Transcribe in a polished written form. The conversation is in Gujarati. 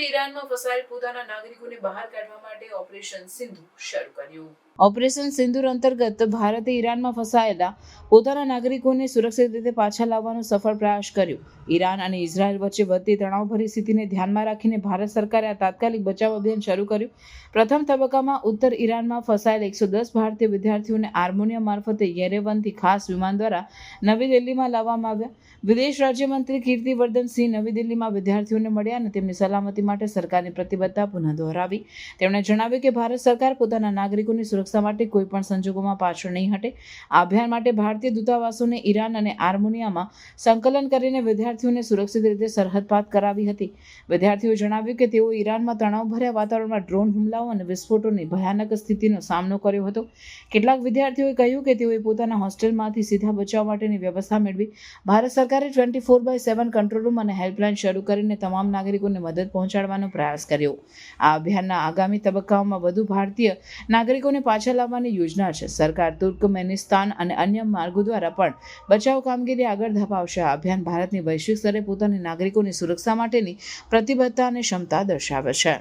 ઈરાનમાં ફસાયેલ પોતાના નાગરિકોને બહાર કાઢવા માટે ઓપરેશન સિંધુ શરૂ કર્યું. ઓપરેશન સિંદૂર અંતર્ગત ભારતે ઈરાનમાં ફસાયેલા પોતાના નાગરિકોને સુરક્ષિત રીતે પાછા લાવવાનો સફળ પ્રયાસ કર્યો. ઈરાન અને ઇઝરાયલ વચ્ચે વધતી તણાવભરી સ્થિતિને ધ્યાનમાં રાખીને ભારત સરકારે આ તાત્કાલિક બચાવ અભિયાન શરૂ કર્યું. પ્રથમ તબક્કામાં ઉત્તર ઈરાનમાં ફસાયેલ 110 ભારતીય વિદ્યાર્થીઓને આર્મેનિયા મારફતે યેરેવનથી ખાસ વિમાન દ્વારા નવી દિલ્હીમાં લાવવામાં આવ્યા. વિદેશ રાજ્યમંત્રી કીર્તિવર્ધન સિંહ નવી દિલ્હીમાં વિદ્યાર્થીઓને મળ્યા અને તેમની સલામતી માટે સરકારની પ્રતિબદ્ધતા પુનઃ દોહરાવી. તેમણે જણાવ્યું કે ભારત સરકાર પોતાના નાગરિકોની સુરક્ષા માટે કોઈ પણ સંજોગોમાં પાછળ નહીં હટે. આ અભિયાન માટે ભારતીય દૂતાવાસોને ઈરાન અને આર્મેનિયામાં સંકલન કરીને વિદ્યાર્થીઓને સુરક્ષિત રીતે સરહદ પાર કરાવી હતી. વિદ્યાર્થીઓએ જણાવ્યું કે તેઓ ઈરાનમાં તણાવભર્યા વાતાવરણમાં ડ્રોન હુમલાઓ અને વિસ્ફોટોની ભયાનક સ્થિતિનો સામનો કર્યો હતો. કેટલાક વિદ્યાર્થીઓએ કહ્યું કે તેઓએ પોતાના હોસ્ટેલમાંથી સીધા બચાવ માટેની વ્યવસ્થા મેળવી. ભારત સરકારે 24/7 કંટ્રોલ રૂમ અને હેલ્પલાઇન શરૂ કરીને તમામ નાગરિકોને મદદ પહોંચાડવાનો પ્રયાસ કર્યો. આ અભિયાનના આગામી તબક્કાઓમાં વધુ ભારતીય નાગરિકોને પાછા લાવવાની યોજના છે. સરકાર તુર્કમેનિસ્તાન અને અન્ય માર્ગો દ્વારા પણ બચાવ કામગીરી આગળ ધપાવશે. આ અભિયાન ભારતની વૈશ્વિક સ્તરે પોતાની નાગરિકોની સુરક્ષા માટેની પ્રતિબદ્ધતા અને ક્ષમતા દર્શાવે છે.